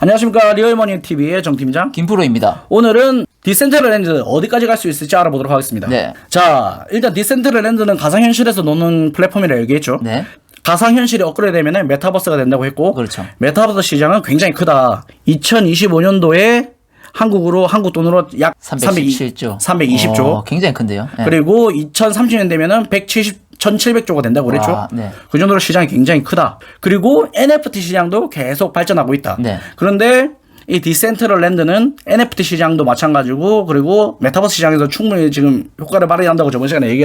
안녕하십니까. 리얼머니TV의 정팀장 김프로입니다. 오늘은 디센트럴랜드 어디까지 갈 수 있을지 알아보도록 하겠습니다. 네. 자, 일단 디센트럴랜드는 가상현실에서 노는 플랫폼이라 얘기했죠. 네. 가상현실이 업그레이드 되면 메타버스가 된다고 했고, 그렇죠. 메타버스 시장은 굉장히 크다. 2025년도에 한국 돈으로 약 317조. 320조. 굉장히 큰데요. 네. 그리고 2030년 되면은 1700조가 된다고 그랬죠. 와, 네. 그 정도로 시장이 굉장히 크다. 그리고 NFT 시장도 계속 발전하고 있다. 네. 그런데 이 디센트럴랜드는 NFT 시장도 마찬가지고, 그리고 메타버스 시장에서 충분히 지금 효과를 발휘한다고 저번 시간에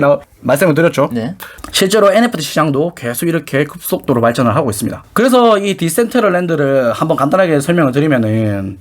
말씀을 드렸죠. 네. 실제로 NFT 시장도 계속 이렇게 급속도로 발전을 하고 있습니다. 그래서 이 디센트럴랜드를 한번 간단하게 설명을 드리면은,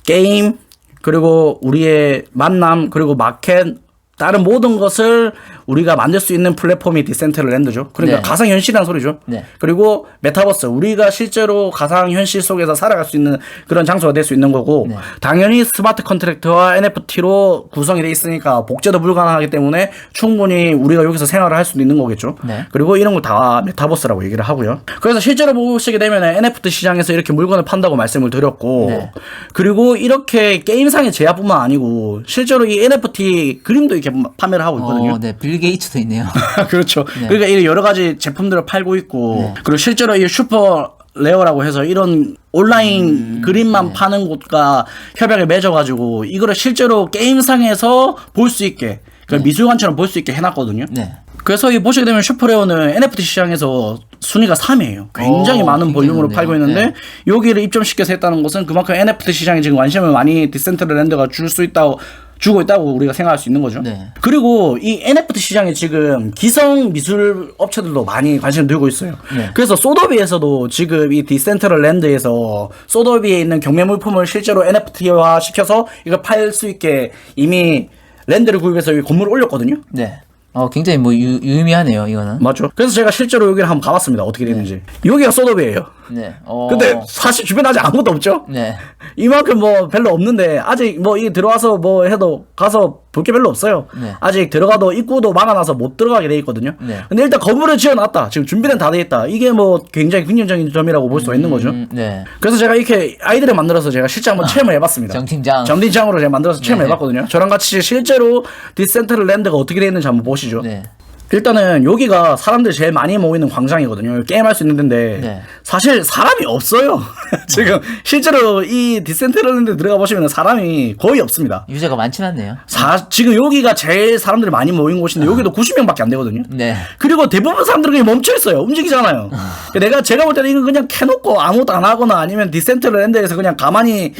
게임, 그리고 우리의 만남, 그리고 마켓, 다른 모든 것을 우리가 만들 수 있는 플랫폼이 디센트럴랜드죠. 그러니까 네. 가상현실이라는 소리죠. 네. 그리고 메타버스, 우리가 실제로 가상현실 속에서 살아갈 수 있는 그런 장소가 될 수 있는 거고, 네. 당연히 스마트 컨트랙트와 NFT로 구성이 돼 있으니까 복제도 불가능하기 때문에 충분히 우리가 여기서 생활을 할 수도 있는 거겠죠. 네. 그리고 이런 걸 다 메타버스라고 얘기를 하고요. 그래서 실제로 보시게 되면 NFT 시장에서 이렇게 물건을 판다고 말씀을 드렸고, 네. 그리고 이렇게 게임상의 제약뿐만 아니고 실제로 이 NFT 그림도 이렇게 판매를 하고 있거든요. 네. 빌 게이츠도 있네요. 그렇죠. 네. 그러니까 이 여러 가지 제품들을 팔고 있고, 네. 그리고 실제로 이 슈퍼 레어라고 해서 이런 온라인 그림만 파는 곳과 협약을 맺어가지고 이거를 실제로 게임상에서 볼 수 있게, 그러니까 미술관처럼 볼 수 있게 해놨거든요. 네. 그래서 이 보시게 되면 슈퍼레어는 NFT 시장에서 순위가 3위예요. 굉장히 많은 굉장히 볼륨으로 많네요. 팔고 있는데, 네. 여기를 입점시켜서 했다는 것은 그만큼 NFT 시장에 지금 관심을 많이 디센트럴랜드가 주고 있다고 우리가 생각할 수 있는 거죠. 네. 그리고 이 NFT 시장에 지금 기성 미술 업체들도 많이 관심을 들고 있어요. 네. 그래서 소더비에서도 지금 이 디센트럴랜드에서 소더비에 있는 경매 물품을 실제로 NFT화 시켜서 이걸 팔 수 있게 이미 랜드를 구입해서 이 건물을 올렸거든요. 네. 굉장히 유의미하네요, 이거는. 맞죠. 그래서 제가 실제로 여기를 한번 가봤습니다. 어떻게 되는지. 여기가 소더비예요. 네. 근데 사실 주변에 아직 아무것도 없죠. 네. 이만큼 별로 없는데, 아직 이 들어와서 해도 가서 볼 게 별로 없어요. 네. 아직 들어가도 입구도 막아놔서 못 들어가게 돼 있거든요. 네. 근데 일단 건물을 지어놨다. 지금 준비는 다 돼 있다. 이게 굉장히 긍정적인 점이라고 볼 수가 있는 거죠. 네. 그래서 제가 이렇게 아이디를 만들어서 제가 실제 한번 체험을 해봤습니다. 정팀장으로 제가 만들어서 체험을 해봤거든요. 저랑 같이 실제로 디센트럴랜드가 어떻게 돼 있는지 한번 보시죠. 네. 일단은 여기가 사람들이 제일 많이 모이는 광장이거든요. 게임할 수 있는 데인데, 네. 사실 사람이 없어요. 지금 실제로 이 디센트럴랜드 들어가 보시면 사람이 거의 없습니다. 유저가 많진 않네요. 지금 여기가 제일 사람들이 많이 모인 곳인데, 여기도 90명밖에 안 되거든요. 네. 그리고 대부분 사람들이 그냥 멈춰 있어요. 움직이잖아요. 제가 볼 때는 이거 그냥 캐놓고 아무것도 안 하거나, 아니면 디센트럴랜드에서 그냥 가만히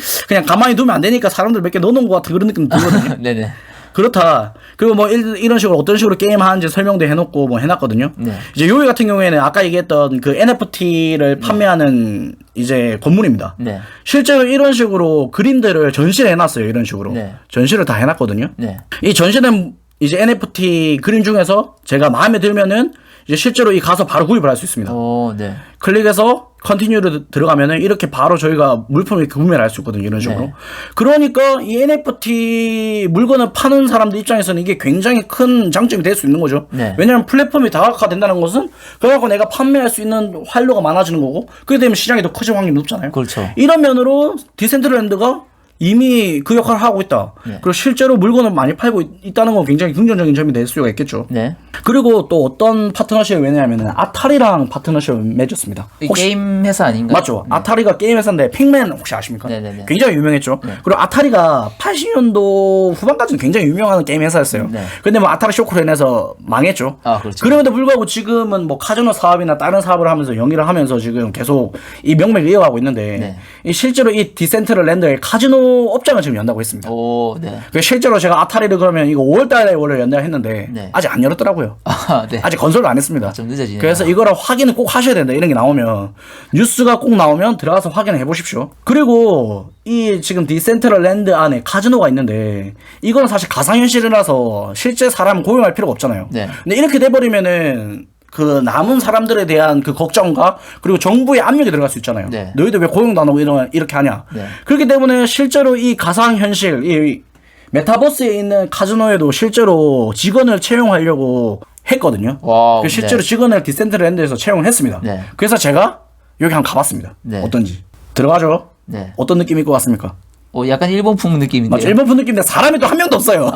두면 안 되니까 사람들 몇 개 넣어놓은 것 같은 그런 느낌 들거든요. 네네. 그렇다. 그리고 이런 식으로 어떤 식으로 게임 하는지 설명도 해놓고 해놨거든요. 네. 이제 여기 같은 경우에는 아까 얘기했던 그 NFT를 판매하는 이제 건물입니다. 네. 실제로 이런 식으로 그림들을 전시를 해놨어요. 이런 식으로. 네. 전시를 다 해놨거든요. 네. 이 전시된 이제 NFT 그림 중에서 제가 마음에 들면은 이제 실제로 가서 바로 구입을 할 수 있습니다. 네. 클릭해서 컨티뉴를 들어가면은 이렇게 바로 저희가 물품을 구매를 할 수 있거든요. 이런 식으로. 네. 그러니까 이 NFT 물건을 파는 사람들 입장에서는 이게 굉장히 큰 장점이 될 수 있는 거죠. 네. 왜냐하면 플랫폼이 다각화된다는 것은 그래갖고 내가 판매할 수 있는 활로가 많아지는 거고, 그렇게 되면 시장이 더 커질 확률이 높잖아요. 그렇죠. 이런 면으로 디센트럴랜드가 이미 그 역할을 하고 있다. 네. 그리고 실제로 물건을 많이 팔고 있다는 건 굉장히 긍정적인 점이 될 수가 있겠죠. 네. 그리고 또 어떤 파트너십을 맺냐면은 아타리랑 파트너십을 맺었습니다. 게임 회사 아닌가요? 맞죠. 아타리가 게임 회사인데 팩맨 혹시 아십니까? 네네네. 굉장히 유명했죠. 네. 그리고 아타리가 80년도 후반까지는 굉장히 유명한 게임 회사였어요. 네. 근데 아타리 쇼크로 인해서 망했죠. 그렇죠. 그럼에도 불구하고 지금은 카지노 사업이나 다른 사업을 하면서 영위를 하면서 지금 계속 이 명맥을 이어가고 있는데, 네. 실제로 이 디센트럴랜드에 카지노 업장을 지금 연다고 했습니다. 네. 실제로 제가 아타리를 그러면 이거 5월달에 원래 연다 했는데, 네. 아직 안 열었더라고요. 네. 아직 건설도 안 했습니다. 좀 늦어지네요. 그래서 이거를 확인을 꼭 하셔야 된다. 이런 게 나오면, 뉴스가 꼭 나오면 들어가서 확인을 해보십시오. 그리고 이 지금 디센트럴랜드 안에 카지노가 있는데, 이거는 사실 가상현실이라서 실제 사람 고용할 필요가 없잖아요. 네. 근데 이렇게 돼버리면은 그 남은 사람들에 대한 그 걱정과 그리고 정부의 압력이 들어갈 수 있잖아요. 네. 너희들 왜 고용도 안 하고 이렇게 하냐. 네. 그렇기 때문에 실제로 이 가상현실, 이 메타버스에 있는 카지노에도 실제로 직원을 채용하려고 했거든요. 와우, 실제로 네. 직원을 디센트럴랜드에서 채용을 했습니다. 네. 그래서 제가 여기 한번 가봤습니다. 네. 어떤지. 들어가죠. 네. 어떤 느낌일 것 같습니까? 약간 일본풍 느낌인데요. 맞죠. 일본풍 느낌인데 사람이 또 한 명도 없어요.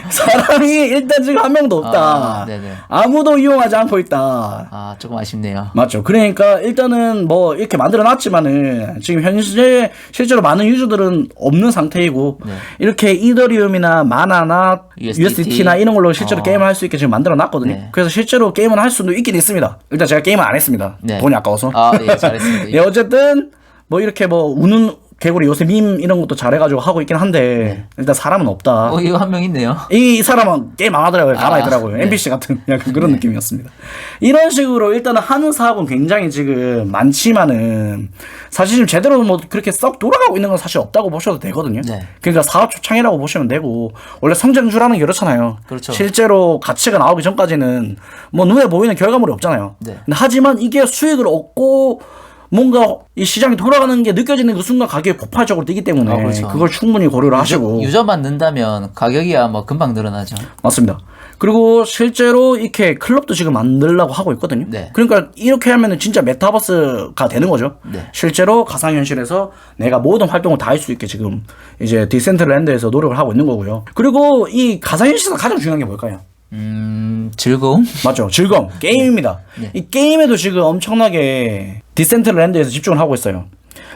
사람이 일단 지금 한 명도 없다. 네네. 아무도 이용하지 않고 있다. 조금 아쉽네요. 맞죠. 그러니까 일단은 뭐 이렇게 만들어 놨지만은 지금 현재 실제로 많은 유저들은 없는 상태이고 네. 이렇게 이더리움이나 마나나 USDT. USDT나 이런 걸로 실제로 게임을 할 수 있게 지금 만들어 놨거든요. 네. 그래서 실제로 게임을 할 수도 있긴 있습니다. 일단 제가 게임을 안 했습니다. 네. 돈이 아까워서. 예, 잘했습니다. 네, 어쨌든 뭐 이렇게 뭐 우는 개구리 요새 밈 이런 것도 잘해가지고 하고 있긴 한데 일단 사람은 없다. 이거 한 명 있네요. 이 사람은 게임 안 하더라고요. 가만히 있더라고요. 네. NPC 같은 약간 그런 느낌이었습니다. 이런 식으로 일단은 하는 사업은 굉장히 지금 많지만은 사실 지금 제대로 뭐 그렇게 썩 돌아가고 있는 건 사실 없다고 보셔도 되거든요. 네. 그러니까 사업 초창이라고 보시면 되고 원래 성장주라는 게 그렇잖아요. 그렇죠. 실제로 가치가 나오기 전까지는 뭐 눈에 보이는 결과물이 없잖아요. 네. 근데 하지만 이게 수익을 얻고 뭔가 이 시장이 돌아가는 게 느껴지는 그 순간 가격이 폭발적으로 뛰기 때문에 그렇죠. 그걸 충분히 고려를 하시고 유저만 는다면 가격이야 뭐 금방 늘어나죠. 맞습니다. 그리고 실제로 이렇게 클럽도 지금 만들려고 하고 있거든요. 네. 그러니까 이렇게 하면은 진짜 메타버스가 되는 거죠. 네. 실제로 가상현실에서 내가 모든 활동을 다 할 수 있게 지금 이제 디센트럴랜드에서 노력을 하고 있는 거고요. 그리고 이 가상현실에서 가장 중요한 게 뭘까요? 즐거움? 맞죠. 즐거움. 게임입니다. 네. 이 게임에도 지금 엄청나게 디센트럴랜드에서 집중을 하고 있어요.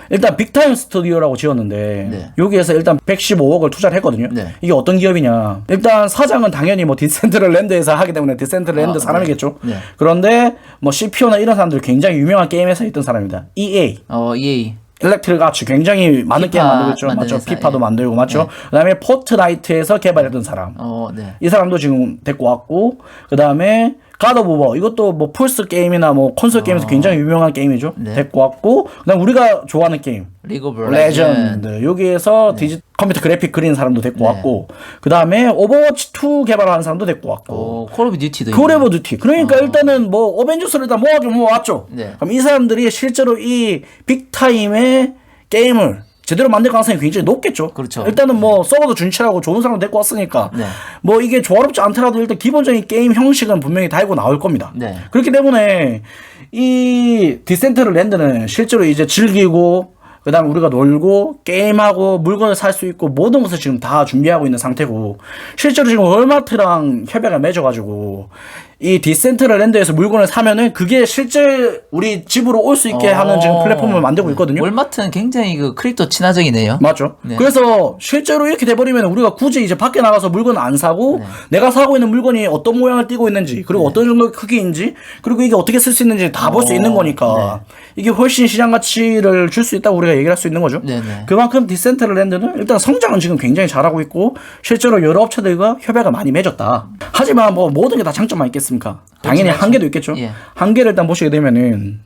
일단 빅타임 스튜디오라고 지었는데 네. 여기에서 일단 115억을 투자를 했거든요. 네. 이게 어떤 기업이냐? 일단 사장은 당연히 뭐 디센트럴랜드에서 하기 때문에 디센트럴랜드 사람이겠죠. 네. 그런데 뭐 CPO나 이런 사람들 굉장히 유명한 게임 회사에 있던 사람입니다. EA. EA. 일렉트릭 아츠 굉장히 많은 피파 게임 만들고 있죠. 만드는 맞죠. 회사, 피파도 예. 만들고 맞죠. 그다음에 포트나이트에서 개발했던 사람. 네. 이 사람도 지금 데리고 왔고 그다음에 갓 오브 워 이것도 뭐 플스 게임이나 뭐 콘솔 게임에서 굉장히 유명한 게임이죠. 네. 데리고 왔고 그다음 우리가 좋아하는 게임 리그 오브 레전드 여기에서 컴퓨터 그래픽 그리는 사람도 데리고 왔고 그다음에 오버워치 2 개발하는 사람도 데리고 왔고 콜 오브 듀티도 콜 오브 듀티 그러니까 일단은 뭐 어벤져스를 일단 모아긴 모아왔죠. 네. 그럼 이 사람들이 실제로 이 빅타임의 게임을 제대로 만들 가능성이 굉장히 높겠죠. 그렇죠. 일단은 뭐 서버도 준치하고 좋은 사람 데리고 왔으니까 네. 뭐 이게 조화롭지 않더라도 일단 기본적인 게임 형식은 분명히 달고 나올 겁니다. 네. 그렇기 때문에 이 디센트럴랜드는 실제로 이제 즐기고 그다음에 우리가 놀고 게임하고 물건을 살 수 있고 모든 것을 지금 다 준비하고 있는 상태고 실제로 지금 월마트랑 협약을 맺어가지고 이 디센트럴랜드에서 물건을 사면은 그게 실제 우리 집으로 올 수 있게 하는 지금 플랫폼을 만들고 있거든요. 월마트는 굉장히 그 크립토 친화적이네요. 맞죠. 네. 그래서 실제로 이렇게 돼버리면 우리가 굳이 이제 밖에 나가서 물건을 안 사고 내가 사고 있는 물건이 어떤 모양을 띠고 있는지 그리고 어떤 정도의 크기인지 그리고 이게 어떻게 쓸 수 있는지 다 볼 수 있는 거니까 이게 훨씬 시장 가치를 줄 수 있다고 우리가 얘기를 할 수 있는 거죠. 네네. 그만큼 디센트럴랜드는 일단 성장은 지금 굉장히 잘하고 있고 실제로 여러 업체들과 협약을 많이 맺었다. 하지만 뭐 모든 게 다 장점만 있겠습니까? 당연히 그렇죠. 한계도 있겠죠. 예. 한계를 일단 보시게 되면은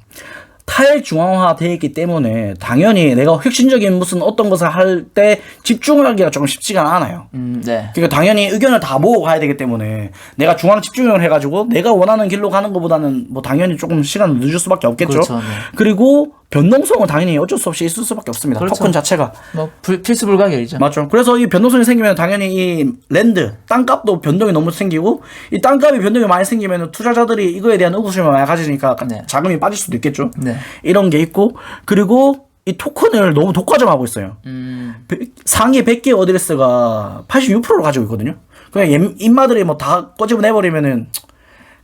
탈중앙화 되어 있기 때문에 당연히 내가 혁신적인 무슨 어떤 것을 할 때 집중하기가 조금 쉽지가 않아요. 네. 그러니까 당연히 의견을 다 모으고 가야 되기 때문에 내가 중앙 집중을 해가지고 내가 원하는 길로 가는 것보다는 뭐 당연히 조금 시간을 늦을 수밖에 없겠죠. 그렇죠, 네. 그리고 변동성은 당연히 어쩔 수 없이 있을 수밖에 없습니다. 그렇죠. 토큰 자체가. 뭐 필수 불가결이죠. 맞죠. 그래서 이 변동성이 생기면 당연히 이 랜드, 땅값도 변동이 너무 생기고 이 땅값이 변동이 많이 생기면 투자자들이 이거에 대한 의구심을 많이 가지니까 네. 자금이 빠질 수도 있겠죠. 네. 이런 게 있고 그리고 이 토큰을 너무 독과점하고 있어요. 상위 100개 어드레스가 86%를 가지고 있거든요. 그냥 인마들이 뭐 다 꺼집어 내버리면은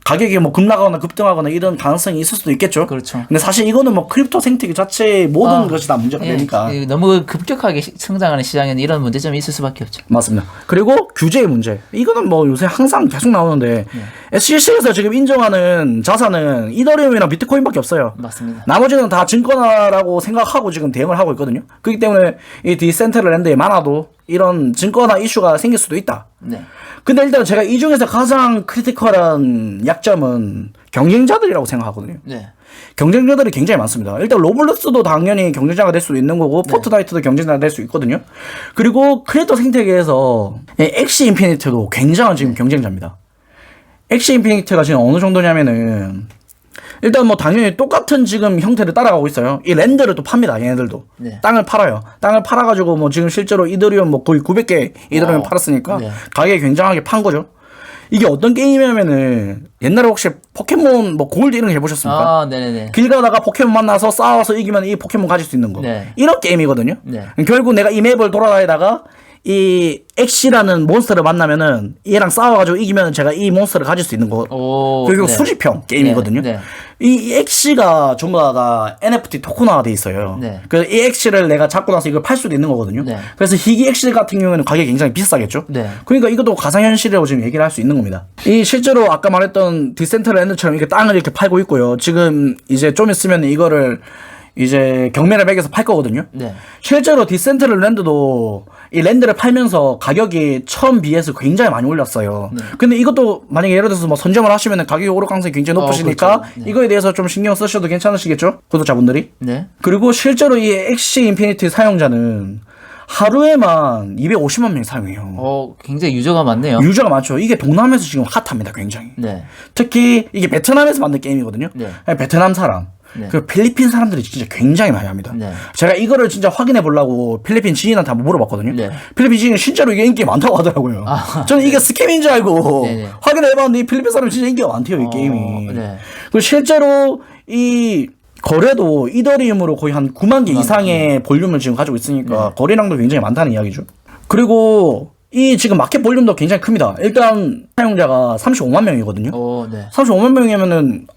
가격이 뭐 급락하거나 급등하거나 이런 가능성이 있을 수도 있겠죠. 그렇죠. 근데 사실 이거는 뭐 크립토 생태계 자체의 모든 것이 다 문제가 되니까. 너무 급격하게 성장하는 시장에는 이런 문제점이 있을 수밖에 없죠. 맞습니다. 그리고 규제의 문제. 이거는 뭐 요새 항상 계속 나오는데 SEC에서 지금 인정하는 자산은 이더리움이나 비트코인밖에 없어요. 맞습니다. 나머지는 다 증권화라고 생각하고 지금 대응을 하고 있거든요. 그렇기 때문에 이 디센트럴랜드에 많아도 이런 증권화 이슈가 생길 수도 있다. 네. 근데 일단 제가 이 중에서 가장 크리티컬한 약점은 경쟁자들이라고 생각하거든요. 네. 경쟁자들이 굉장히 많습니다. 일단 로블록스도 당연히 경쟁자가 될 수 있는 거고 포트나이트도 경쟁자가 될 수 있거든요. 그리고 크리에이터 생태계에서 엑시 인피니트도 굉장한 지금 경쟁자입니다. 엑시 인피니트가 지금 어느 정도냐면은 일단 뭐 당연히 똑같은 지금 형태를 따라가고 있어요. 이 랜드를 또 팝니다. 얘네들도. 네. 땅을 팔아요. 땅을 팔아가지고 뭐 지금 실제로 이더리움 뭐 거의 900개 이더리움 팔았으니까 네. 가격이 굉장하게 판 거죠. 이게 어떤 게임이냐면은 옛날에 혹시 포켓몬 뭐 골드 이런 거 해보셨습니까? 아, 네네네. 길 가다가 포켓몬 만나서 싸워서 이기면 이 포켓몬 가질 수 있는 거. 네. 이런 게임이거든요. 네. 결국 내가 이 맵을 돌아다니다가 이 엑시라는 몬스터를 만나면은 얘랑 싸워가지고 이기면 제가 이 몬스터를 가질 수 있는 거. 오, 그리고 네. 수집형 게임이거든요. 네, 네. 이 엑시가 전부 다 NFT 토큰화가 돼 있어요. 네. 그래서 이 엑시를 내가 잡고 나서 이걸 팔 수도 있는 거거든요. 네. 그래서 희귀 엑시 같은 경우에는 가격이 굉장히 비싸겠죠. 네. 그러니까 이것도 가상현실이라고 지금 얘기를 할 수 있는 겁니다. 이 실제로 아까 말했던 디센트럴랜드처럼 이렇게 땅을 이렇게 팔고 있고요. 지금 이제 좀 있으면 이거를 이제 경매를 매겨서 팔 거거든요. 네. 실제로 디센트럴랜드도 이 랜드를 팔면서 가격이 처음 비해서 굉장히 많이 올렸어요. 근데 이것도 만약에 예를 들어서 뭐 선점을 하시면 가격이 오를 가능성이 굉장히 높으시니까 그렇죠. 네. 이거에 대해서 좀 신경 쓰셔도 괜찮으시겠죠? 구독자분들이. 네. 그리고 실제로 이 엑시 인피니티 사용자는 하루에만 250만 명이 사용해요. 굉장히 유저가 많네요. 유저가 많죠. 이게 동남아에서 지금 핫합니다, 굉장히. 네. 특히 이게 베트남에서 만든 게임이거든요. 네. 베트남 사람. 네. 그 필리핀 사람들이 진짜 굉장히 많이 합니다. 네. 제가 이거를 진짜 확인해 보려고 필리핀 지인한테 한번 물어봤거든요. 네. 필리핀 지인이 실제로 이게 인기 많다고 하더라고요. 저는 이게 스캠인 줄 알고 네네. 확인해 봤는데 이 필리핀 사람 진짜 인기가 많대요, 이 게임이. 네. 그리고 실제로 이 거래도 이더리움으로 거의 한 9만 개 이상의 볼륨을 지금 가지고 있으니까 거래량도 굉장히 많다는 이야기죠. 그리고 이 지금 마켓 볼륨도 굉장히 큽니다. 일단 사용자가 35만 명이거든요. 네. 35만 명이면은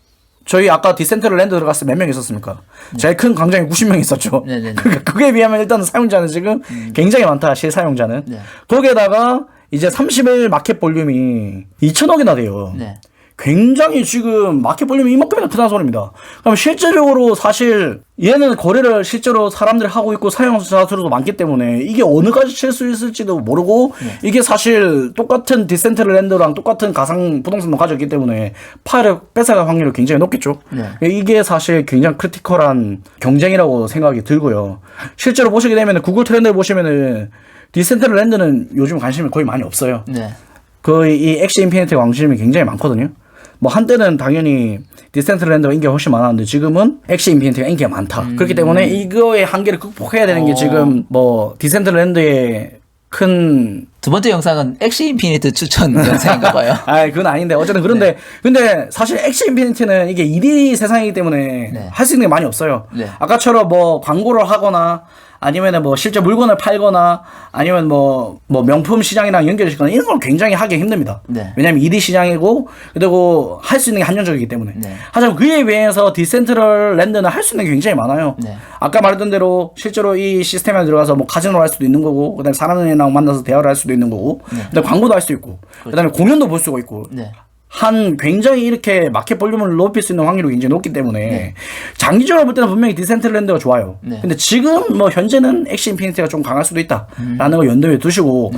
저희 아까 디센트럴랜드 들어갔을 때 몇 명 있었습니까? 제일 큰 광장에 90명 있었죠. 네네네. 그러니까 그게 비하면 일단 사용자는 지금 굉장히 많다, 실사용자는. 네. 거기에다가 이제 30일 마켓 볼륨이 2천억이나 돼요. 네. 굉장히 지금 마켓 볼륨이 이만큼이나 크다는 소리입니다. 그럼 실제적으로 사실 얘는 거래를 실제로 사람들이 하고 있고 사용자 수도 많기 때문에 이게 어느까지 칠 수 있을지도 모르고 이게 사실 똑같은 디센트럴랜드랑 똑같은 가상 부동산도 가지고 있기 때문에 파일을 뺏어갈 확률이 굉장히 높겠죠. 이게 사실 굉장히 크리티컬한 경쟁이라고 생각이 들고요. 실제로 보시게 되면 구글 트렌드를 보시면은 디센트럴랜드는 요즘 관심이 거의 많이 없어요. 네. 거의 이 엑시 인피니티 관심이 굉장히 많거든요. 뭐 한때는 당연히 디센트럴랜드가 인기가 훨씬 많았는데 지금은 엑시 인피니티가 인기가 많다. 그렇기 때문에 이거의 한계를 극복해야 되는 게 지금 뭐 디센트럴랜드의 큰 두 번째 영상은 엑시 인피니트 추천 영상인가 봐요. 그건 아닌데 어쨌든 그런데 근데 사실 엑시 인피니티는 이게 2D 세상이기 때문에 할 수 있는 게 많이 없어요. 네. 아까처럼 뭐 광고를 하거나 아니면은 뭐 실제 물건을 팔거나 아니면 뭐 명품 시장이랑 연결시거나 이런 걸 굉장히 하기 힘듭니다. 네. 왜냐면 2D 시장이고 그리고 할 수 있는 게 한정적이기 때문에. 네. 하지만 그에 비해서 디센트럴랜드는 할 수 있는 게 굉장히 많아요. 네. 아까 말했던 대로 실제로 이 시스템에 들어가서 뭐 카지노를 할 수도 있는 거고 그다음에 사람들이랑 만나서 대화를 할 수도 있는 거고 그다음에 광고도 할 수 있고 그다음에 공연도 볼 수가 있고 네. 한 굉장히 이렇게 마켓 볼륨을 높일 수 있는 확률이 굉장히 높기 때문에 장기적으로 볼 때는 분명히 디센트럴랜드가 좋아요. 근데 지금 뭐 현재는 엑시 인피니티가 좀 강할 수도 있다라는 걸 연도에 두시고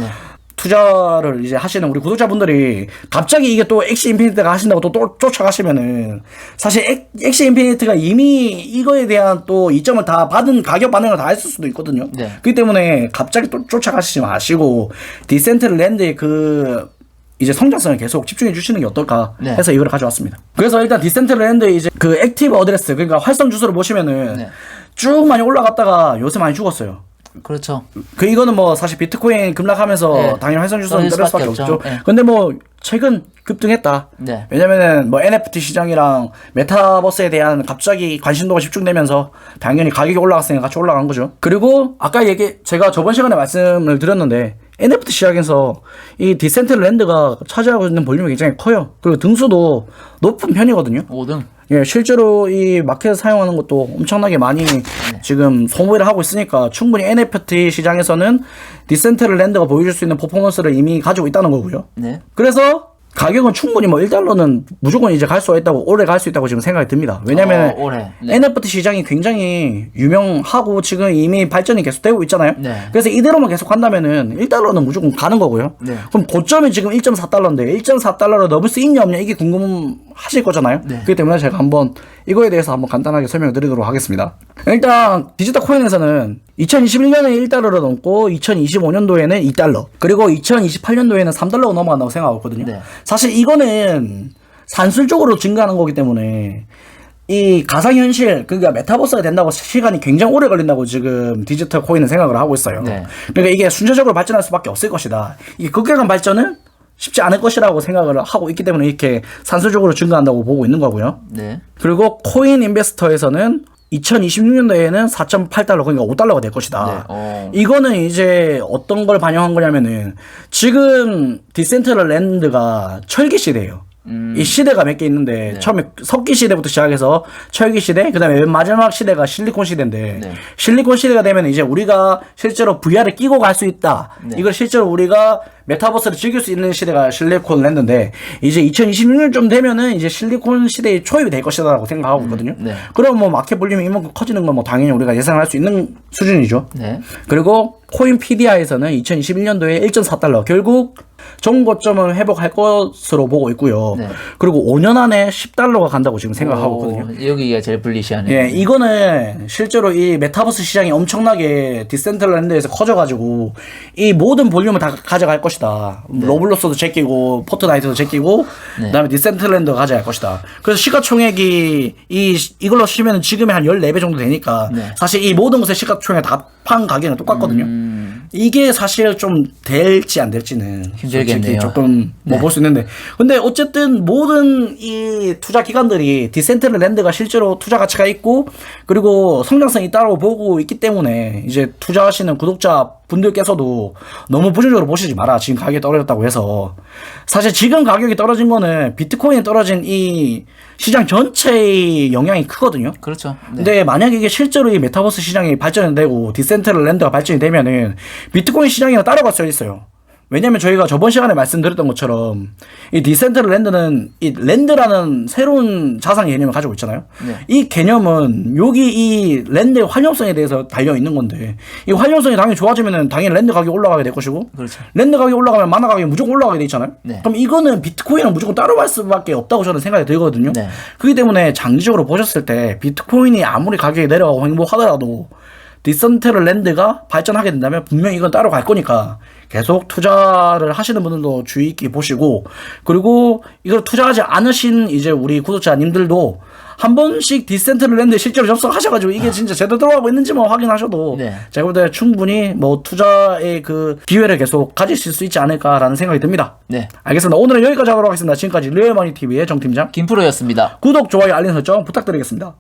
투자를 이제 하시는 우리 구독자분들이 갑자기 이게 또 엑시 인피니티가 하신다고 또 쫓아가시면은 사실 엑시 인피니티가 이미 이거에 대한 또 이점을 다 받은 가격 반응을 다 했을 수도 있거든요. 그렇기 때문에 갑자기 또 쫓아가시지 마시고 디센트럴랜드의 그 이제 성장성에 계속 집중해 주시는 게 어떨까 해서 이거를 가져왔습니다. 그래서 일단 디센트럴랜드 이제 그 액티브 어드레스 그러니까 활성 주소를 보시면은 쭉 많이 올라갔다가 요새 많이 죽었어요. 그렇죠. 이거는 뭐 사실 비트코인 급락하면서 당연히 활성 주소는 떨어질 수밖에 없죠. 근데 뭐 최근 급등했다. 왜냐면은 뭐 NFT 시장이랑 메타버스에 대한 갑자기 관심도가 집중되면서 당연히 가격이 올라갔으니까 같이 올라간 거죠. 그리고 아까 제가 저번 시간에 말씀을 드렸는데 NFT 시장에서 이 디센트럴랜드가 차지하고 있는 볼륨이 굉장히 커요. 그리고 등수도 높은 편이거든요. 5등. 예, 실제로 이 마켓을 사용하는 것도 엄청나게 많이 지금 소모를 하고 있으니까 충분히 NFT 시장에서는 디센트럴랜드가 보여줄 수 있는 퍼포먼스를 이미 가지고 있다는 거고요. 그래서 가격은 충분히 뭐 1달러는 무조건 이제 갈 수 있다고 오래 갈 수 있다고 지금 생각이 듭니다. 왜냐면 NFT 시장이 굉장히 유명하고 지금 이미 발전이 계속 되고 있잖아요. 그래서 이대로만 계속 간다면은 1달러는 무조건 가는 거고요. 그럼 고점이 지금 1.4달러인데 1.4달러로 넘을 수 있냐 없냐 이게 궁금하실 거잖아요. 그렇기 때문에 제가 한번 이거에 대해서 한번 간단하게 설명을 드리도록 하겠습니다. 일단 디지털 코인에서는 2021년에 1달러를 넘고 2025년도에는 2달러 그리고 2028년도에는 3달러가 넘어간다고 생각하고 있거든요. 사실 이거는 산술적으로 증가하는 거기 때문에 이 가상현실 그러니까 메타버스가 된다고 시간이 굉장히 오래 걸린다고 지금 디지털 코인은 생각을 하고 있어요. 그러니까 이게 순차적으로 발전할 수밖에 없을 것이다. 이게 급격한 발전은 쉽지 않을 것이라고 생각을 하고 있기 때문에 이렇게 산술적으로 증가한다고 보고 있는 거고요. 네. 그리고 코인 인베스터에서는 2026년도에는 4.8달러 그러니까 5달러가 될 것이다. 네. 이거는 이제 어떤 걸 반영한 거냐면은 지금 디센트럴랜드가 철기 시대예요. 이 시대가 몇 개 있는데 처음에 석기 시대부터 시작해서 철기 시대, 그다음에 맨 마지막 시대가 실리콘 시대인데 네. 실리콘 시대가 되면 이제 우리가 실제로 VR을 끼고 갈 수 있다. 이걸 실제로 우리가 메타버스를 즐길 수 있는 시대가 실리콘 랜드인데 이제 2026년쯤 되면은 이제 실리콘 시대에 초입이 될 것이다라고 생각하고 있거든요. 네. 그럼 뭐 마켓 볼륨이 이만큼 커지는 건 뭐 당연히 우리가 예상할 수 있는 수준이죠. 네. 그리고 코인 PDI에서는 2021년도에 1.4달러 결국 정고점을 회복할 것으로 보고 있고요. 네. 그리고 5년 안에 10달러가 간다고 지금 생각하고 있거든요. 여기가 제일 불리시하네요. 예, 이거는 실제로 이 메타버스 시장이 엄청나게 디센트럴랜드에서 커져가지고 이 모든 볼륨을 다 가져갈 것이다. 로블록스도 제끼고 포트나이트도 제끼고 그다음에 디센트럴랜드가 가져갈 것이다. 그래서 시가총액이 이걸로 치면 지금의 한 14배 정도 되니까 사실 이 모든 것의 시가총액 다 판 가격은 똑같거든요. 이게 사실 좀 될지 안 될지는 힘들겠네요. 솔직히 조금 뭐 볼 수 있는데 근데 어쨌든 모든 이 투자 기관들이 디센트럴랜드가 실제로 투자 가치가 있고 그리고 성장성이 있다고 보고 있기 때문에 이제 투자하시는 구독자 분들께서도 너무 부정적으로 보시지 마라. 지금 가격이 떨어졌다고 해서 사실 지금 가격이 떨어진 거는 비트코인이 떨어진 이 시장 전체의 영향이 크거든요. 그렇죠. 네. 근데 만약에 이게 실제로 이 메타버스 시장이 발전이 되고 디센트럴랜드가 발전이 되면은 비트코인 시장이랑 따라갈 수 있어요. 왜냐면 저희가 저번 시간에 말씀드렸던 것처럼 이 디센트럴랜드는 이 랜드라는 새로운 자산 개념을 가지고 있잖아요. 이 개념은 여기 이 랜드의 활용성에 대해서 달려 있는 건데 이 활용성이 당연히 좋아지면은 당연히 랜드 가격이 올라가게 될 것이고 그렇죠. 랜드 가격이 올라가면 마나 가격이 무조건 올라가게 돼 있잖아요. 네. 그럼 이거는 비트코인은 무조건 따로 갈 수밖에 없다고 저는 생각이 들거든요. 네. 그렇기 때문에 장기적으로 보셨을 때 비트코인이 아무리 가격이 내려가고 행복하더라도 디센트럴랜드가 발전하게 된다면 분명히 이건 따로 갈 거니까 계속 투자를 하시는 분들도 주의 있게 보시고 그리고 이걸 투자하지 않으신 이제 우리 구독자님들도 한 번씩 디센트럴랜드에 실제로 접속하셔가지고 이게 진짜 제대로 들어가고 있는지만 확인하셔도 제가 볼 때 충분히 뭐 투자의 그 기회를 계속 가지실 수 있지 않을까라는 생각이 듭니다. 네. 알겠습니다. 오늘은 여기까지 하도록 하겠습니다. 지금까지 리얼머니TV의 정팀장 김프로였습니다. 구독, 좋아요, 알림 설정 부탁드리겠습니다.